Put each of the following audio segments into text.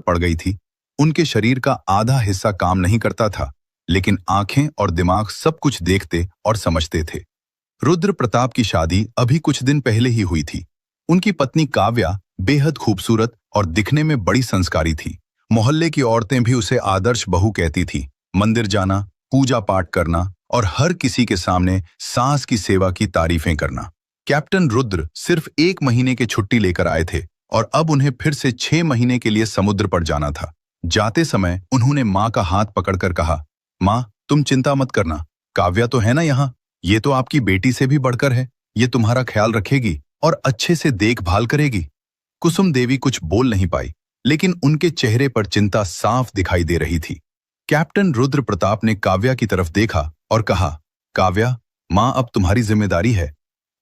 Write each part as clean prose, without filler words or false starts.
पड़ गई थी। उनके शरीर का आधा हिस्सा काम नहीं करता था, लेकिन आंखें और दिमाग सब कुछ देखते और समझते थे। रुद्र प्रताप की शादी अभी कुछ दिन पहले ही हुई थी। उनकी पत्नी काव्या बेहद खूबसूरत और दिखने में बड़ी संस्कारी थी। मोहल्ले की औरतें भी उसे आदर्श बहू कहती थी। मंदिर जाना, पूजा पाठ करना और हर किसी के सामने सास की सेवा की तारीफें करना। कैप्टन रुद्र सिर्फ 1 महीने की छुट्टी लेकर आए थे और अब उन्हें फिर से 6 महीने के लिए समुद्र पर जाना था। जाते समय उन्होंने माँ का हाथ पकड़कर कहा, माँ तुम चिंता मत करना, काव्या तो है ना यहाँ, ये तो आपकी बेटी से भी बढ़कर है। ये तुम्हारा ख्याल रखेगी और अच्छे से देखभाल करेगी। कुसुम देवी कुछ बोल नहीं पाई, लेकिन उनके चेहरे पर चिंता साफ दिखाई दे रही थी। कैप्टन रुद्र प्रताप ने काव्या की तरफ देखा और कहा, काव्या, माँ अब तुम्हारी जिम्मेदारी है।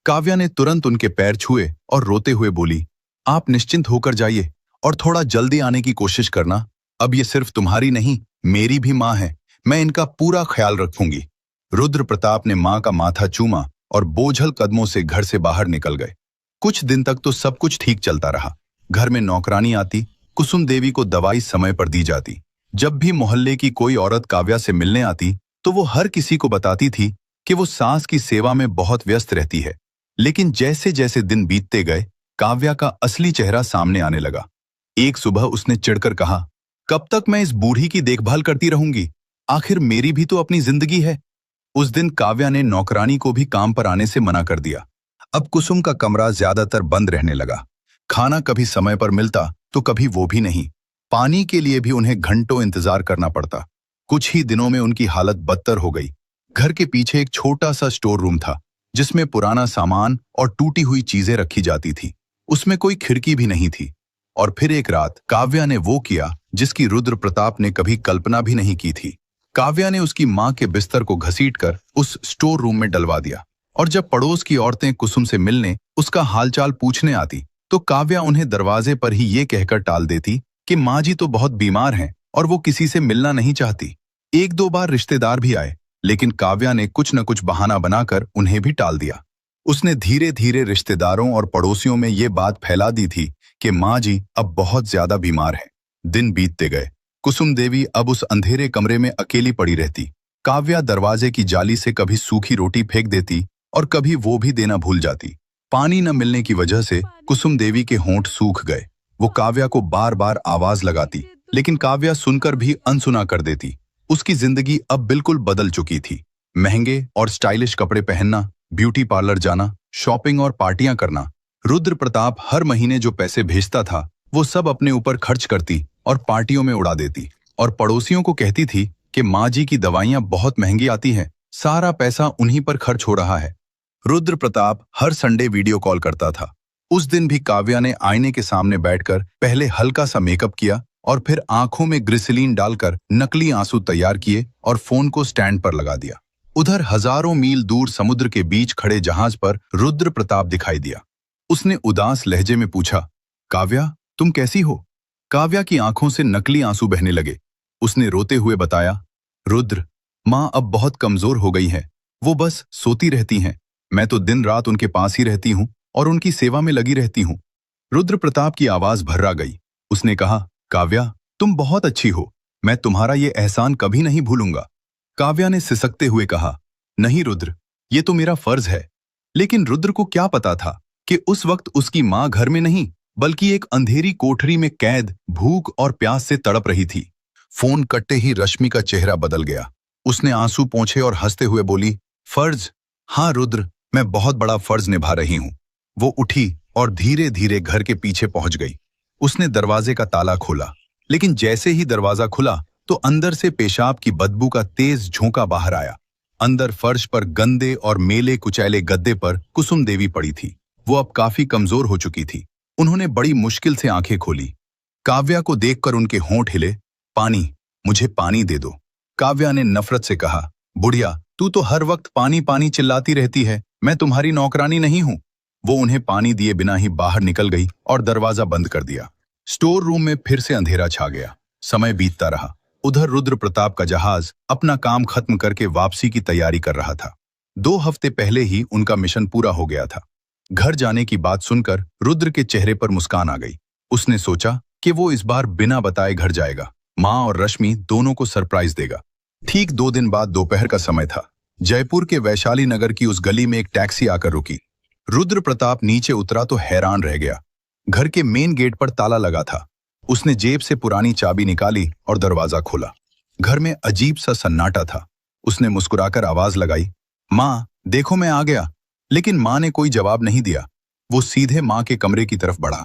काव्या ने तुरंत उनके पैर छुए और रोते हुए बोली, आप निश्चिंत होकर जाइए और थोड़ा जल्दी आने की कोशिश करना। अब ये सिर्फ तुम्हारी नहीं, मेरी भी माँ है। मैं इनका पूरा ख्याल रखूंगी। रुद्र प्रताप ने माँ का माथा चूमा और बोझल कदमों से घर से बाहर निकल गए। कुछ दिन तक तो सब कुछ ठीक चलता रहा। घर में नौकरानी आती, कुसुम देवी को दवाई समय पर दी जाती। जब भी मोहल्ले की कोई औरत काव्या से मिलने आती तो वो हर किसी को बताती थी कि वो सास की सेवा में बहुत व्यस्त रहती है। लेकिन जैसे जैसे दिन बीतते गए, काव्या का असली चेहरा सामने आने लगा। एक सुबह उसने चिढ़कर कहा, कब तक मैं इस बूढ़ी की देखभाल करती रहूंगी? आखिर मेरी भी तो अपनी जिंदगी है। उस दिन काव्या ने नौकरानी को भी काम पर आने से मना कर दिया। अब कुसुम का कमरा ज्यादातर बंद रहने लगा। खाना कभी समय पर मिलता तो कभी वो भी नहीं। पानी के लिए भी उन्हें घंटों इंतजार करना पड़ता। कुछ ही दिनों में उनकी हालत बदतर हो गई। घर के पीछे एक छोटा सा स्टोर रूम था, जिसमें पुराना सामान और टूटी हुई चीजें रखी जाती थी। उसमें कोई खिड़की भी नहीं थी। और फिर एक रात काव्या ने वो किया जिसकी रुद्र प्रताप ने कभी कल्पना भी नहीं की थी। काव्या ने उसकी माँ के बिस्तर को घसीटकर उस स्टोर रूम में डलवा दिया। और जब पड़ोस की औरतें कुसुम से मिलने उसका हालचाल पूछने आती तो काव्या उन्हें दरवाजे पर ही ये कहकर टाल देती कि माँ जी तो बहुत बीमार हैं और वो किसी से मिलना नहीं चाहती। 1-2 बार रिश्तेदार भी आए, लेकिन काव्या ने कुछ न कुछ बहाना बनाकर उन्हें भी टाल दिया। उसने धीरे धीरे रिश्तेदारों और पड़ोसियों में ये बात फैला दी थी कि माँ जी अब बहुत ज्यादा बीमार है। दिन बीतते गए। कुसुम देवी अब उस अंधेरे कमरे में अकेली पड़ी रहती। काव्या दरवाजे की जाली से कभी सूखी रोटी फेंक देती और कभी वो भी देना भूल जाती। पानी न मिलने की वजह से कुसुम देवी के होंठ सूख गए। वो काव्या को बार बार आवाज लगाती, लेकिन काव्या सुनकर भी अनसुना कर देती। उसकी जिंदगी अब बिल्कुल बदल चुकी थी। महंगे और स्टाइलिश कपड़े पहनना, ब्यूटी पार्लर जाना, शॉपिंग और पार्टियां करना। रुद्र प्रताप हर महीने जो पैसे भेजता था वो सब अपने ऊपर खर्च करती और पार्टियों में उड़ा देती। और पड़ोसियों को कहती थी कि माँ जी की दवाइयां बहुत महंगी आती हैं, सारा पैसा उन्हीं पर खर्च हो रहा है। रुद्र प्रताप हर संडे वीडियो कॉल करता था। उस दिन भी काव्या ने आईने के सामने बैठकर पहले हल्का सा मेकअप किया और फिर आंखों में ग्लिसरीन डालकर नकली आंसू तैयार किए और फोन को स्टैंड पर लगा दिया। उधर हजारों मील दूर समुद्र के बीच खड़े जहाज पर रुद्र प्रताप दिखाई दिया। उसने उदास लहजे में पूछा, काव्या तुम कैसी हो? काव्या की आंखों से नकली आंसू बहने लगे। उसने रोते हुए बताया, रुद्र, माँ अब बहुत कमजोर हो गई है, वो बस सोती रहती हैं। मैं तो दिन रात उनके पास ही रहती हूँ और उनकी सेवा में लगी रहती हूँ। रुद्र प्रताप की आवाज भर्रा गई। उसने कहा, काव्या तुम बहुत अच्छी हो, मैं तुम्हारा ये एहसान कभी नहीं भूलूंगा। काव्या ने सिसकते हुए कहा, नहीं रुद्र, ये तो मेरा फर्ज है। लेकिन रुद्र को क्या पता था कि उस वक्त उसकी माँ घर में नहीं, बल्कि एक अंधेरी कोठरी में कैद, भूख और प्यास से तड़प रही थी। फोन कटते ही रश्मि का चेहरा बदल गया। उसने आंसू पोंछे और हंसते हुए बोली, फर्ज? हाँ रुद्र, मैं बहुत बड़ा फर्ज निभा रही हूँ। वो उठी और धीरे धीरे घर के पीछे पहुंच गई। उसने दरवाजे का ताला खोला, लेकिन जैसे ही दरवाजा खुला तो अंदर से पेशाब की बदबू का तेज झोंका बाहर आया। अंदर फर्श पर गंदे और मेले कुचैले गद्दे पर कुसुम देवी पड़ी थी। वो अब काफी कमजोर हो चुकी थी। उन्होंने बड़ी मुश्किल से आंखें खोली। काव्या को देखकर उनके होंठ हिले। पानी, मुझे पानी दे दो। काव्या ने नफरत से कहा, बुढ़िया तू तो हर वक्त पानी पानी चिल्लाती रहती है, मैं तुम्हारी नौकरानी नहीं हूं। वो उन्हें पानी दिए बिना ही बाहर निकल गई और दरवाजा बंद कर दिया। स्टोर रूम में फिर से अंधेरा छा गया। समय बीतता रहा। उधर रुद्र प्रताप का जहाज अपना काम खत्म करके वापसी की तैयारी कर रहा था। 2 हफ्ते पहले ही उनका मिशन पूरा हो गया था। घर जाने की बात सुनकर रुद्र के चेहरे पर मुस्कान आ गई। उसने सोचा, कि वो इस बार बिना बताए घर जाएगा। माँ और रश्मि दोनों को सरप्राइज देगा। ठीक 2 दिन बाद दोपहर का समय था। जयपुर के वैशाली नगर की उस गली में एक टैक्सी आकर रुकी। रुद्र प्रताप नीचे उतरा तो हैरान रह गया। घर के मेन गेट पर ताला लगा था। उसने जेब से पुरानी चाबी निकाली और दरवाजा खोला। घर में अजीब सा सन्नाटा था। उसने मुस्कुराकर आवाज लगाई, माँ देखो मैं आ गया। लेकिन माँ ने कोई जवाब नहीं दिया। वो सीधे माँ के कमरे की तरफ बढ़ा।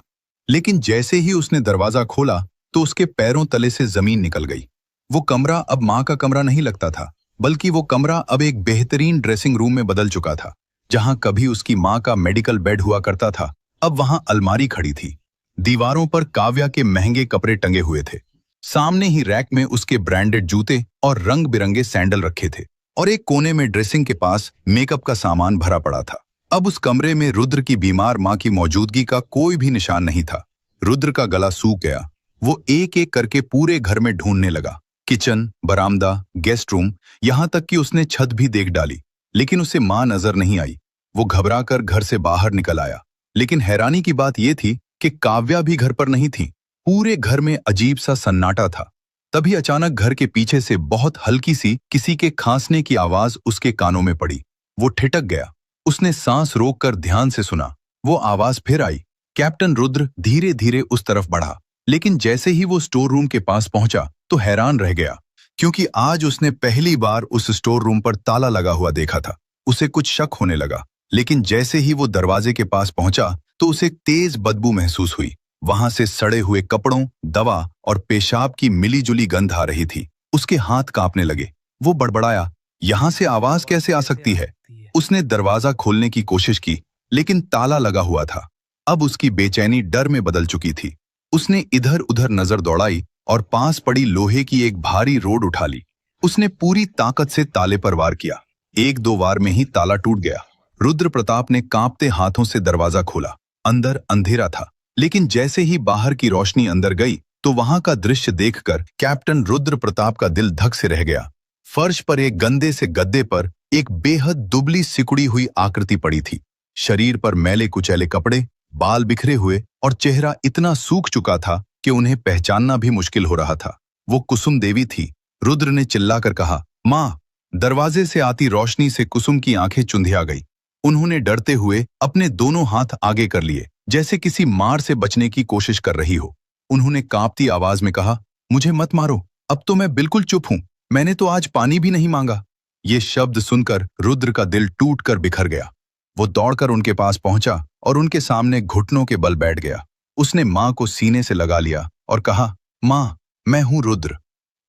लेकिन जैसे ही उसने दरवाजा खोला तो उसके पैरों तले से जमीन निकल गई। वो कमरा अब माँ का कमरा नहीं लगता था, बल्कि वो कमरा अब एक बेहतरीन ड्रेसिंग रूम में बदल चुका था। जहां कभी उसकी माँ का मेडिकल बेड हुआ करता था, अब वहां अलमारी खड़ी थी। दीवारों पर काव्या के महंगे कपड़े टंगे हुए थे। सामने ही रैक में उसके ब्रांडेड जूते और रंग बिरंगे सैंडल रखे थे, और एक कोने में ड्रेसिंग के पास मेकअप का सामान भरा पड़ा था। अब उस कमरे में रुद्र की बीमार माँ की मौजूदगी का कोई भी निशान नहीं था। रुद्र का गला सूख गया। वो एक एक करके पूरे घर में ढूंढने लगा। किचन, बरामदा, गेस्ट रूम, यहां तक कि उसने छत भी देख डाली, लेकिन उसे माँ नजर नहीं आई। वो घबराकर घर से बाहर निकल आया। लेकिन हैरानी की बात यह थी कि काव्या भी घर पर नहीं थी। पूरे घर में अजीब सा सन्नाटा था। तभी अचानक घर के पीछे से बहुत हल्की सी किसी के खांसने की आवाज उसके कानों में पड़ी। वो ठिठक गया। उसने सांस रोककर ध्यान से सुना। वो आवाज फिर आई। कैप्टन रुद्र धीरे धीरे उस तरफ बढ़ा, लेकिन जैसे ही वो स्टोर रूम के पास पहुंचा तो हैरान रह गया, क्योंकि आज उसने पहली बार उस स्टोर रूम पर ताला लगा हुआ देखा था। उसे कुछ शक होने लगा, लेकिन जैसे ही वो दरवाजे के पास पहुंचा तो उसे तेज बदबू महसूस हुई। वहां से सड़े हुए कपड़ों, दवा और पेशाब की मिलीजुली गंध आ रही थी। उसके हाथ कांपने लगे। वो बड़बड़ाया, यहां से आवाज कैसे आ सकती है? उसने दरवाजा खोलने की कोशिश की, लेकिन ताला लगा हुआ था। अब उसकी बेचैनी डर में बदल चुकी थी। उसने इधर उधर नजर दौड़ाई और पास पड़ी लोहे की एक भारी रोड उठा ली। उसने पूरी ताकत से ताले पर वार किया। 1-2 वार में ही ताला टूट गया। रुद्र प्रताप ने कांपते हाथों से दरवाजा खोला। अंदर अंधेरा था, लेकिन जैसे ही बाहर की रोशनी अंदर गई तो वहां का दृश्य देखकर कैप्टन रुद्र प्रताप का दिल धक से रह गया। फर्श पर एक गंदे से गद्दे पर एक बेहद दुबली सिकुड़ी हुई आकृति पड़ी थी। शरीर पर मैले कुचैले कपड़े, बाल बिखरे हुए और चेहरा इतना सूख चुका था कि उन्हें पहचानना भी मुश्किल हो रहा था। वो कुसुम देवी थी। रुद्र ने चिल्लाकर कहा, माँ! दरवाजे से आती रोशनी से कुसुम की आंखें चुंधिया गई। उन्होंने डरते हुए अपने दोनों हाथ आगे कर लिए, जैसे किसी मार से बचने की कोशिश कर रही हो। उन्होंने कांपती आवाज में कहा, मुझे मत मारो, अब तो मैं बिल्कुल चुप हूं। मैंने तो आज पानी भी नहीं मांगा। ये शब्द सुनकर रुद्र का दिल टूटकर बिखर गया। वो दौड़कर उनके पास पहुंचा और उनके सामने घुटनों के बल बैठ गया। उसने माँ को सीने से लगा लिया और कहा, माँ, मैं हूं रुद्र।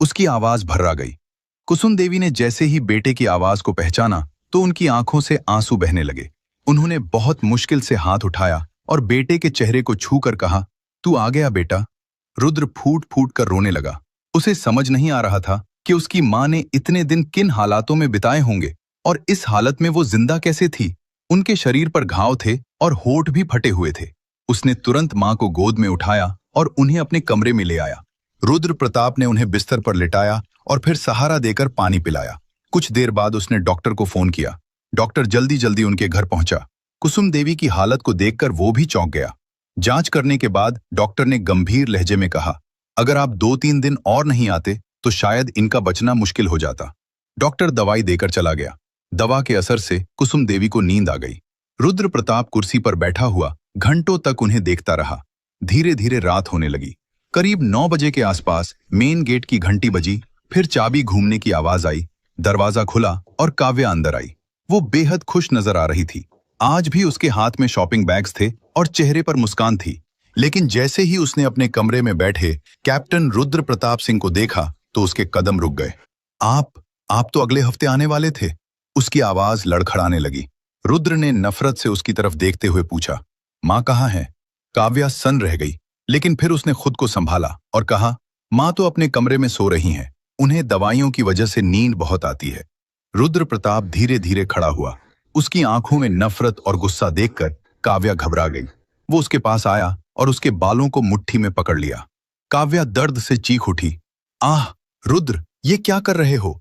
उसकी आवाज भर्रा गई। कुसुम देवी ने जैसे ही बेटे की आवाज को पहचाना तो उनकी आंखों से आंसू बहने लगे। उन्होंने बहुत मुश्किल से हाथ उठाया और बेटे के चेहरे को छूकर कहा, तू आ गया बेटा। रुद्र फूट फूट कर रोने लगा। उसे समझ नहीं आ रहा था कि उसकी माँ ने इतने दिन किन हालातों में बिताए होंगे और इस हालत में वो जिंदा कैसे थी। उनके शरीर पर घाव थे और होठ भी फटे हुए थे। उसने तुरंत माँ को गोद में उठाया और उन्हें अपने कमरे में ले आया। रुद्र प्रताप ने उन्हें बिस्तर पर लिटाया और फिर सहारा देकर पानी पिलाया। कुछ देर बाद उसने डॉक्टर को फोन किया। डॉक्टर जल्दी जल्दी उनके घर पहुंचा। कुसुम देवी की हालत को देखकर वो भी चौंक गया। जांच करने के बाद डॉक्टर ने गंभीर लहजे में कहा, अगर आप 2-3 दिन और नहीं आते तो शायद इनका बचना मुश्किल हो जाता। डॉक्टर दवाई देकर चला गया। दवा के असर से कुसुम देवी को नींद आ गई। रुद्र प्रताप कुर्सी पर बैठा हुआ घंटों तक उन्हें देखता रहा। धीरे धीरे रात होने लगी। करीब 9 बजे के आसपास मेन गेट की घंटी बजी। फिर चाबी घूमने की आवाज आई। दरवाजा खुला और काव्या अंदर आई। वो बेहद खुश नजर आ रही थी। आज भी उसके हाथ में शॉपिंग बैग्स थे और चेहरे पर मुस्कान थी। लेकिन जैसे ही उसने अपने कमरे में बैठे कैप्टन रुद्र प्रताप सिंह को देखा तो उसके कदम रुक गए। आप तो अगले हफ्ते आने वाले थे। उसकी आवाज लड़खड़ाने लगी। रुद्र ने नफरत से उसकी तरफ देखते हुए पूछा, माँ कहाँ है? काव्या सन्न रह गई, लेकिन फिर उसने खुद को संभाला और कहा, माँ तो अपने कमरे में सो रही हैं। उन्हें दवाइयों की वजह से नींद बहुत आती है। रुद्र प्रताप धीरे धीरे खड़ा हुआ। उसकी आंखों में नफरत और गुस्सा देखकर काव्या घबरा गई। वो उसके पास आया और उसके बालों को मुट्ठी में पकड़ लिया। काव्या दर्द से चीख उठी, आह रुद्र, ये क्या कर रहे हो?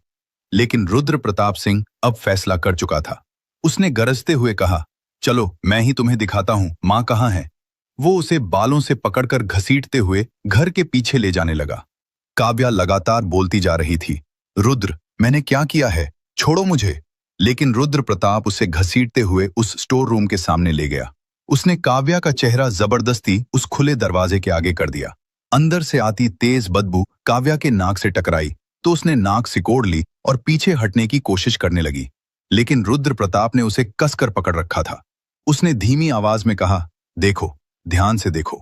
लेकिन रुद्र प्रताप सिंह अब फैसला कर चुका था। उसने गरजते हुए कहा, चलो मैं ही तुम्हें दिखाता हूं माँ कहाँ है। वो उसे बालों से पकड़कर घसीटते हुए घर के पीछे ले जाने लगा। काव्या लगातार बोलती जा रही थी, रुद्र, मैंने क्या किया है, छोड़ो मुझे। लेकिन रुद्र प्रताप उसे घसीटते हुए उस स्टोर रूम के सामने ले गया। उसने काव्या का चेहरा जबरदस्ती उस खुले दरवाजे के आगे कर दिया। अंदर से आती तेज बदबू काव्या के नाक से टकराई तो उसने नाक सिकोड़ ली और पीछे हटने की कोशिश करने लगी, लेकिन रुद्र प्रताप ने उसे कसकर पकड़ रखा था। उसने धीमी आवाज में कहा, देखो, ध्यान से देखो।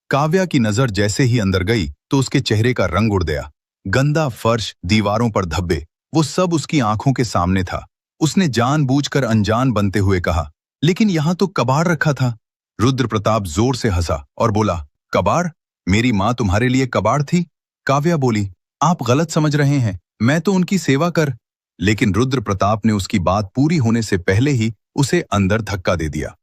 काव्या की नजर जैसे ही अंदर गई तो उसके चेहरे का रंग उड़ गया। गंदा फर्श, दीवारों पर धब्बे, वो सब उसकी आंखों के सामने था। उसने जानबूझकर अनजान बनते हुए कहा, लेकिन यहां तो कबाड़ रखा था। रुद्र प्रताप जोर से हंसा और बोला, कबाड़? मेरी माँ तुम्हारे लिए कबाड़ थी? काव्या बोली, आप गलत समझ रहे हैं, मैं तो उनकी सेवा कर। लेकिन रुद्र प्रताप ने उसकी बात पूरी होने से पहले ही उसे अंदर धक्का दे दिया।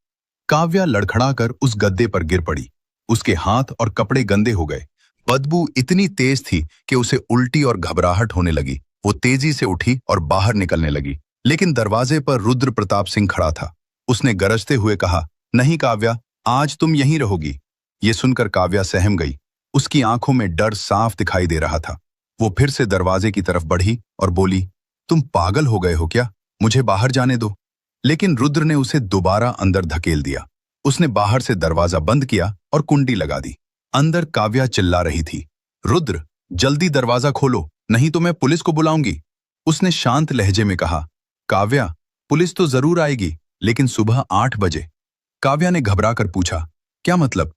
काव्या लड़खड़ाकर उस गद्दे पर गिर पड़ी। उसके हाथ और कपड़े गंदे हो गए। बदबू इतनी तेज थी कि उसे उल्टी और घबराहट होने लगी। वो तेजी से उठी और बाहर निकलने लगी, लेकिन दरवाजे पर रुद्र प्रताप सिंह खड़ा था। उसने गरजते हुए कहा, नहीं काव्या, आज तुम यहीं रहोगी। ये सुनकर काव्या सहम गई। उसकी आंखों में डर साफ दिखाई दे रहा था। वो फिर से दरवाजे की तरफ बढ़ी और बोली, तुम पागल हो गए हो क्या? मुझे बाहर जाने दो। लेकिन रुद्र ने उसे दोबारा अंदर धकेल दिया। उसने बाहर से दरवाजा बंद किया और कुंडी लगा दी। अंदर काव्या चिल्ला रही थी, रुद्र, जल्दी दरवाजा खोलो, नहीं तो मैं पुलिस को बुलाऊंगी। उसने शांत लहजे में कहा, काव्या, पुलिस तो जरूर आएगी, लेकिन सुबह 8 बजे। काव्या ने घबराकर पूछा, क्या मतलब?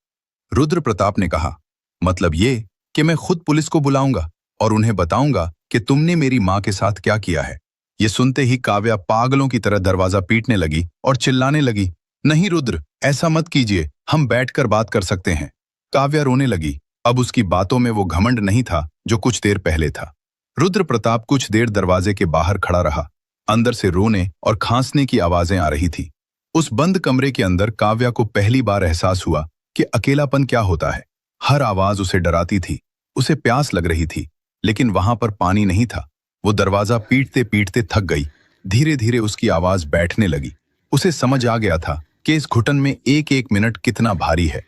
रुद्र प्रताप ने कहा, मतलब ये कि मैं खुद पुलिस को बुलाऊंगा और उन्हें बताऊंगा कि तुमने मेरी मां के साथ क्या किया है। ये सुनते ही काव्या पागलों की तरह दरवाजा पीटने लगी और चिल्लाने लगी, नहीं रुद्र, ऐसा मत कीजिए, हम बैठकर बात कर सकते हैं। काव्या रोने लगी। अब उसकी बातों में वो घमंड नहीं था जो कुछ देर पहले था। रुद्र प्रताप कुछ देर दरवाजे के बाहर खड़ा रहा। अंदर से रोने और खांसने की आवाजें आ रही थी। उस बंद कमरे के अंदर काव्या को पहली बार एहसास हुआ कि अकेलापन क्या होता है। हर आवाज उसे डराती थी। उसे प्यास लग रही थी, लेकिन वहां पर पानी नहीं था। वो दरवाजा पीटते पीटते थक गई। धीरे धीरे उसकी आवाज बैठने लगी। उसे समझ आ गया था कि इस घुटन में एक एक मिनट कितना भारी है।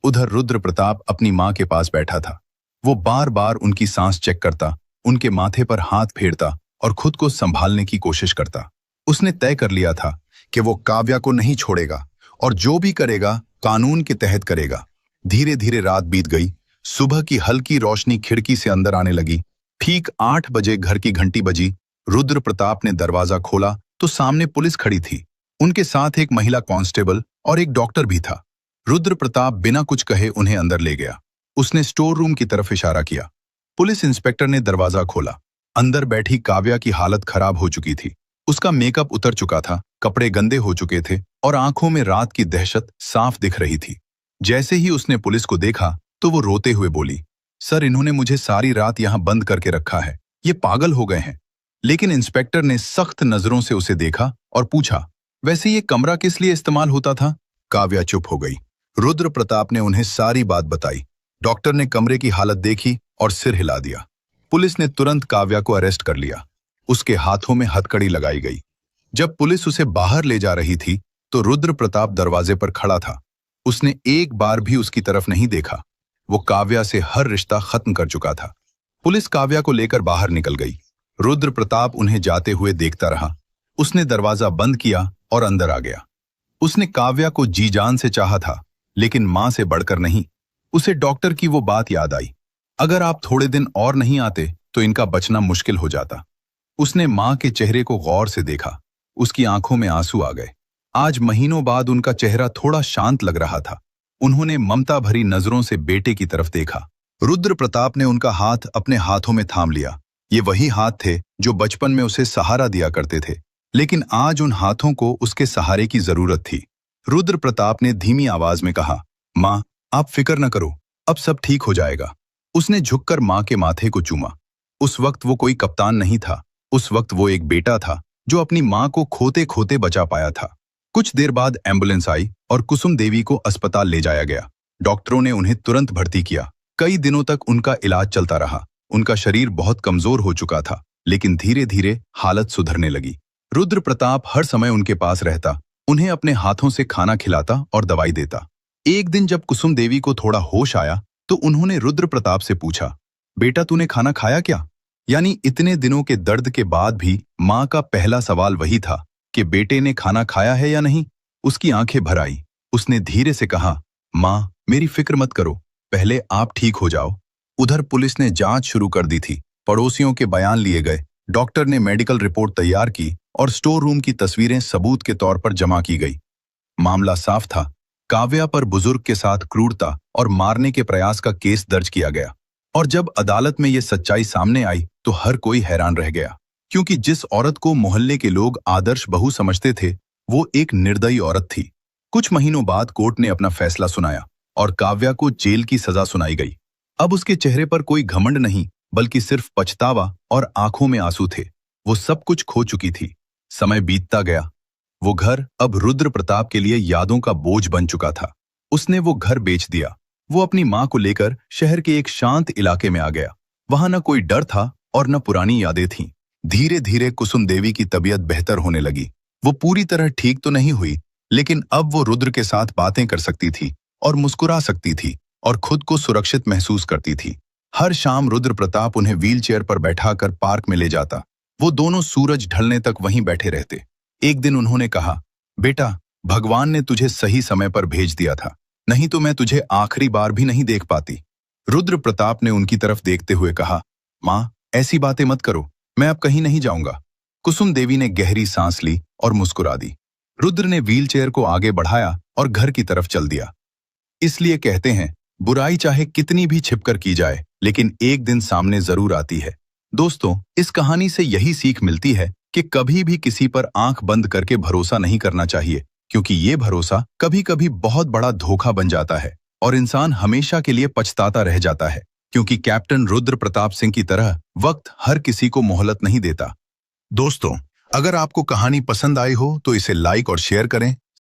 उधर रुद्र प्रताप अपनी मां के पास बैठा था। वो बार बार उनकी सांस चेक करता, उनके माथे पर हाथ फेरता और खुद को संभालने की कोशिश करता। उसने तय कर लिया था कि वो काव्या को नहीं छोड़ेगा और जो भी करेगा कानून के तहत करेगा। धीरे धीरे रात बीत गई। सुबह की हल्की रोशनी खिड़की से अंदर आने लगी। ठीक 8 बजे घर की घंटी बजी। रुद्र प्रताप ने दरवाजा खोला तो सामने पुलिस खड़ी थी। उनके साथ एक महिला कांस्टेबल और एक डॉक्टर भी था। रुद्र प्रताप बिना कुछ कहे उन्हें अंदर ले गया। उसने स्टोर रूम की तरफ इशारा किया। पुलिस इंस्पेक्टर ने दरवाजा खोला। अंदर बैठी काव्या की हालत खराब हो चुकी थी। उसका मेकअप उतर चुका था, कपड़े गंदे हो चुके थे और आंखों में रात की दहशत साफ दिख रही थी। जैसे ही उसने पुलिस को देखा तो वो रोते हुए बोली, सर, इन्होंने मुझे सारी रात यहां बंद करके रखा है, ये पागल हो गए हैं। लेकिन इंस्पेक्टर ने सख्त नजरों से उसे देखा और पूछा, वैसे ये कमरा किस लिए इस्तेमाल होता था? काव्या चुप हो गई। रुद्र प्रताप ने उन्हें सारी बात बताई। डॉक्टर ने कमरे की हालत देखी और सिर हिला दिया। पुलिस ने तुरंत काव्या को अरेस्ट कर लिया। उसके हाथों में हथकड़ी लगाई गई। जब पुलिस उसे बाहर ले जा रही थी तो रुद्र प्रताप दरवाजे पर खड़ा था। उसने एक बार भी उसकी तरफ नहीं देखा। वो काव्या से हर रिश्ता खत्म कर चुका था। पुलिस काव्या को लेकर बाहर निकल गई। रुद्र प्रताप उन्हें जाते हुए देखता रहा। उसने दरवाजा बंद किया और अंदर आ गया। उसने काव्या को जी जान से चाहा था, लेकिन मां से बढ़कर नहीं। उसे डॉक्टर की वो बात याद आई, अगर आप थोड़े दिन और नहीं आते तो इनका बचना मुश्किल हो जाता। उसने मां के चेहरे को गौर से देखा। उसकी आंखों में आंसू आ गए। आज महीनों बाद उनका चेहरा थोड़ा शांत लग रहा था। उन्होंने ममता भरी नजरों से बेटे की तरफ देखा। रुद्र प्रताप ने उनका हाथ अपने हाथों में थाम लिया। ये वही हाथ थे जो बचपन में उसे सहारा दिया करते थे, लेकिन आज उन हाथों को उसके सहारे की जरूरत थी। रुद्र प्रताप ने धीमी आवाज में कहा, मां, आप फिक्र न करो, अब सब ठीक हो जाएगा। उसने झुककर मां के माथे को चूमा। उस वक्त वो कोई कप्तान नहीं था। उस वक्त वो एक बेटा था जो अपनी मां को खोते खोते बचा पाया था। कुछ देर बाद एम्बुलेंस आई और कुसुम देवी को अस्पताल ले जाया गया। डॉक्टरों ने उन्हें तुरंत भर्ती किया। कई दिनों तक उनका इलाज चलता रहा। उनका शरीर बहुत कमजोर हो चुका था, लेकिन धीरे धीरे हालत सुधरने लगी। रुद्र प्रताप हर समय उनके पास रहता, उन्हें अपने हाथों से खाना खिलाता और दवाई देता। एक दिन जब कुसुम देवी को थोड़ा होश आया तो उन्होंने रुद्र प्रताप से पूछा, बेटा तूने खाना खाया क्या? यानी इतने दिनों के दर्द के बाद भी माँ का पहला सवाल वही था कि बेटे ने खाना खाया है या नहीं। उसकी आंखें भर आई। उसने धीरे से कहा, माँ मेरी फिक्र मत करो, पहले आप ठीक हो जाओ। उधर पुलिस ने जांच शुरू कर दी थी। पड़ोसियों के बयान लिए गए, डॉक्टर ने मेडिकल रिपोर्ट तैयार की और स्टोर रूम की तस्वीरें सबूत के तौर पर जमा की गई। मामला साफ था। काव्या पर बुजुर्ग के साथ क्रूरता और मारने के प्रयास का केस दर्ज किया गया। और जब अदालत में यह सच्चाई सामने आई तो हर कोई हैरान रह गया, क्योंकि जिस औरत को मोहल्ले के लोग आदर्श बहू समझते थे वो एक निर्दयी औरत थी। कुछ महीनों बाद कोर्ट ने अपना फैसला सुनाया और काव्या को जेल की सजा सुनाई गई। अब उसके चेहरे पर कोई घमंड नहीं, बल्कि सिर्फ पछतावा और आंखों में आंसू थे। वो सब कुछ खो चुकी थी। समय बीतता गया। वो घर अब रुद्र प्रताप के लिए यादों का बोझ बन चुका था। उसने वो घर बेच दिया। वो अपनी मां को लेकर शहर के एक शांत इलाके में आ गया। वहां न कोई डर था और न पुरानी यादें थीं। धीरे धीरे कुसुम देवी की तबीयत बेहतर होने लगी। वो पूरी तरह ठीक तो नहीं हुई, लेकिन अब वो रुद्र के साथ बातें कर सकती थी और मुस्कुरा सकती थी और खुद को सुरक्षित महसूस करती थी। हर शाम रुद्र प्रताप उन्हें व्हीलचेयर पर बैठाकर पार्क में ले जाता। वो दोनों सूरज ढलने तक वहीं बैठे रहते। एक दिन उन्होंने कहा, बेटा भगवान ने तुझे सही समय पर भेज दिया था, नहीं तो मैं तुझे आखिरी बार भी नहीं देख पाती। रुद्र प्रताप ने उनकी तरफ देखते हुए कहा, माँ ऐसी बातें मत करो, मैं अब कहीं नहीं जाऊंगा। कुसुम देवी ने गहरी सांस ली और मुस्कुरा दी। रुद्र ने व्हीलचेयर को आगे बढ़ाया और घर की तरफ चल दिया। इसलिए कहते हैं, बुराई चाहे कितनी भी छिपकर की जाए, लेकिन एक दिन सामने जरूर आती है। दोस्तों, इस कहानी से यही सीख मिलती है कि कभी भी किसी पर आंख बंद करके भरोसा नहीं करना चाहिए, क्योंकि ये भरोसा कभी कभी बहुत बड़ा धोखा बन जाता है और इंसान हमेशा के लिए पछताता रह जाता है, क्योंकि कैप्टन रुद्र प्रताप सिंह की तरह वक्त हर किसी को मोहलत नहीं देता। दोस्तों, अगर आपको कहानी पसंद आई हो तो इसे लाइक और शेयर करें